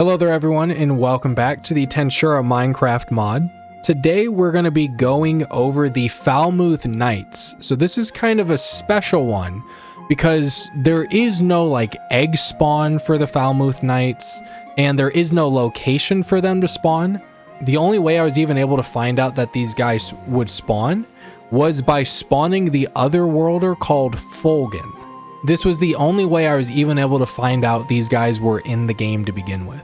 Hello there everyone, and welcome back to the Tensura Minecraft mod. Today we're going to be going over the Falmuth Knights. So this is kind of a special one because there is no like egg spawn for the Falmuth Knights, and there is no location for them to spawn. The only way I was even able to find out that these guys would spawn was by spawning the other worlder called Fulgen. This was the only way I was even able to find out these guys were in the game to begin with.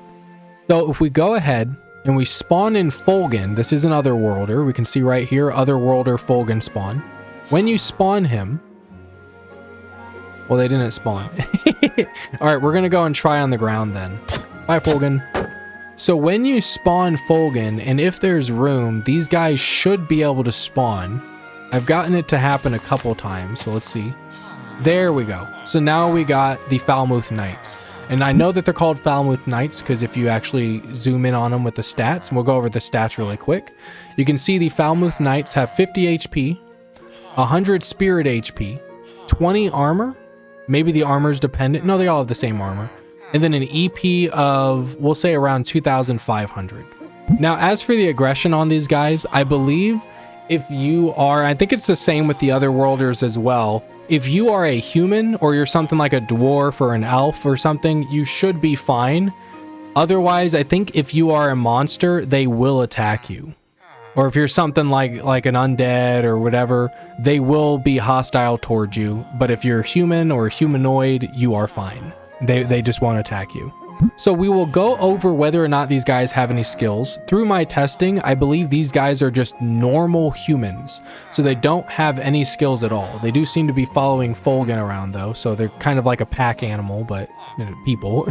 So if we go ahead and we spawn in Fulgen, this is an Otherworlder. We can see right here, Otherworlder Fulgen spawn. When you spawn him, well, they didn't spawn. All right, we're going to go and try on the ground then. Bye, Fulgen. So when you spawn Fulgen, and if there's room, these guys should be able to spawn. I've gotten it to happen a couple times, so let's see. There we go. So now we got the Falmuth Knights. And I know that they're called Falmuth Knights because if you actually zoom in on them with the stats, and we'll go over the stats really quick, you can see the Falmuth Knights have 50 HP, 100 Spirit HP, 20 armor, maybe the armor's dependent, no, they all have the same armor, and then an EP of, we'll say around 2,500. Now, as for the aggression on these guys, I believe if you are, I think it's the same with the other worlders as well, if you are a human or you're something like a dwarf or an elf or something, you should be fine. Otherwise, I think if you are a monster, they will attack you. Or if you're something like an undead or whatever, they will be hostile towards you. But if you're human or humanoid, you are fine. They just won't attack you. So we will go over whether or not these guys have any skills. Through my testing, I believe these guys are just normal humans. So they don't have any skills at all. They do seem to be following Fulgen around though. So they're kind of like a pack animal, but you know, people.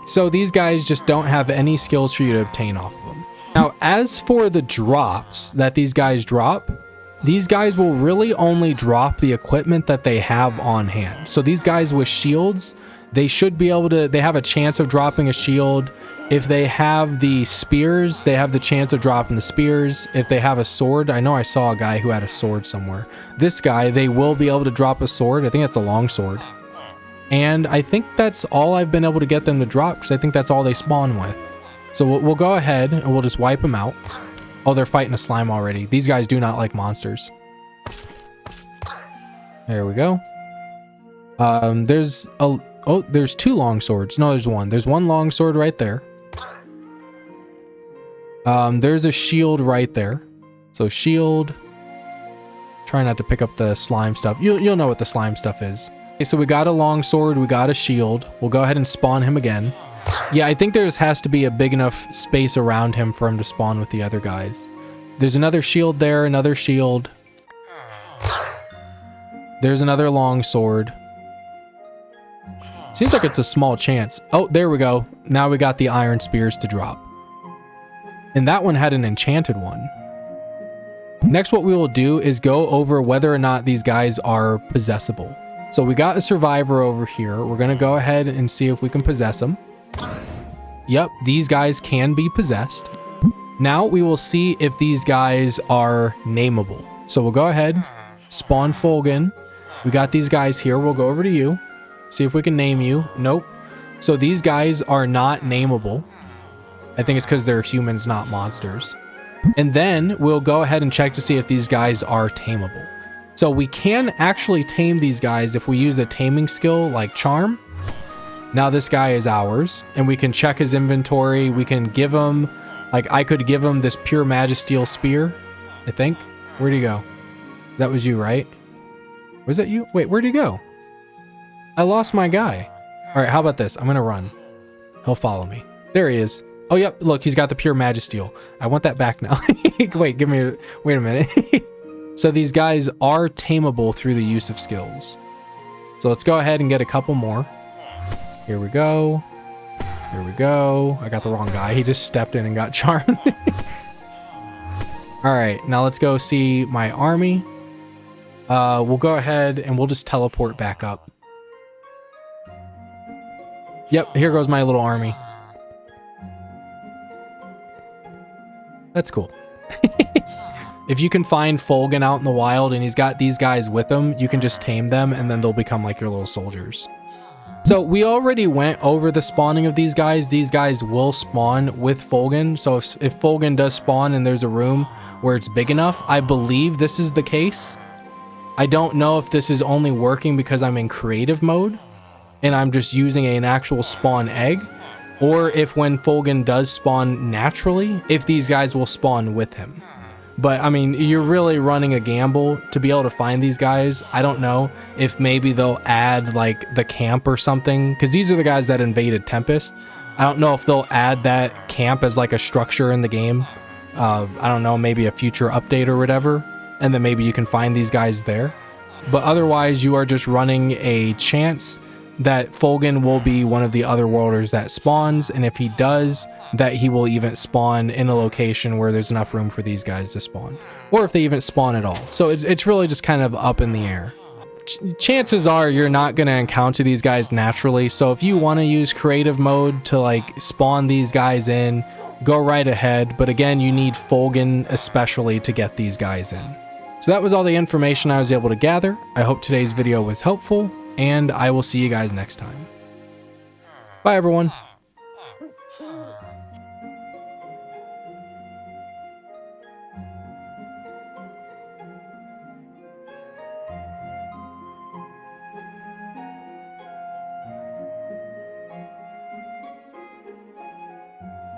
So these guys just don't have any skills for you to obtain off of them. Now, as for the drops that these guys drop, these guys will really only drop the equipment that they have on hand. So these guys with shields, they should be able to, they have a chance of dropping a shield. If they have the spears, they have the chance of dropping the spears. If they have a sword, I know I saw a guy who had a sword somewhere. This guy, they will be able to drop a sword. I think that's a long sword. And I think that's all I've been able to get them to drop because I think that's all they spawn with. So we'll go ahead and we'll just wipe them out. Oh, they're fighting a slime already. These guys do not like monsters. There we go. There's two long swords. No, there's one. There's one long sword right there. There's a shield right there. So shield. Try not to pick up the slime stuff. You'll know what the slime stuff is. Okay, so we got a long sword. We got a shield. We'll go ahead and spawn him again. Yeah, I think there has to be a big enough space around him for him to spawn with the other guys. There's another shield there. Another shield. There's another long sword. Seems like it's a small chance. Oh, there we go. Now we got the iron spears to drop. And that one had an enchanted one. Next, what we will do is go over whether or not these guys are possessable. So we got a survivor over here. We're going to go ahead and see if we can possess them. Yep, these guys can be possessed. Now we will see if these guys are nameable. So we'll go ahead, spawn Fulgen. We got these guys here. We'll go over to you. See if we can name you. Nope. So these guys are not nameable. I think it's because they're humans, not monsters. And then we'll go ahead and check to see if these guys are tameable. So we can actually tame these guys if we use a taming skill like Charm. Now this guy is ours, and we can check his inventory. We can give him, like I could give him this pure magisteel spear, I think. Where'd he go? That was you, right? Was that you? Wait, where'd he go? I lost my guy. All right, how about this? I'm going to run. He'll follow me. There he is. Oh, yep. Look, he's got the pure magisteel. I want that back now. Wait, wait a minute. So these guys are tameable through the use of skills. So let's go ahead and get a couple more. Here we go. Here we go. I got the wrong guy. He just stepped in and got charmed. All right, now let's go see my army. We'll go ahead and we'll just teleport back up. Yep, here goes my little army. That's cool. If you can find Fulgen out in the wild and he's got these guys with him, you can just tame them and then they'll become like your little soldiers. So we already went over the spawning of these guys. These guys will spawn with Fulgen. So if Fulgen does spawn and there's a room where it's big enough, I believe this is the case. I don't know if this is only working because I'm in creative mode and I'm just using an actual spawn egg, or if when Fulgen does spawn naturally, if these guys will spawn with him. But I mean, you're really running a gamble to be able to find these guys. I don't know if maybe they'll add like the camp or something, because these are the guys that invaded Tempest. I don't know if they'll add that camp as like a structure in the game. I don't know, maybe a future update or whatever, and then maybe you can find these guys there. But otherwise, you are just running a chance that Fulgen will be one of the other worlders that spawns, and if he does, that he will even spawn in a location where there's enough room for these guys to spawn, or if they even spawn at all. So it's really just kind of up in the air. Chances are you're not going to encounter these guys naturally, so if you want to use creative mode to like spawn these guys in, go right ahead, but again, you need Fulgen especially to get these guys in. So that was all the information I was able to gather. I hope today's video was helpful, and I will see you guys next time. Bye everyone.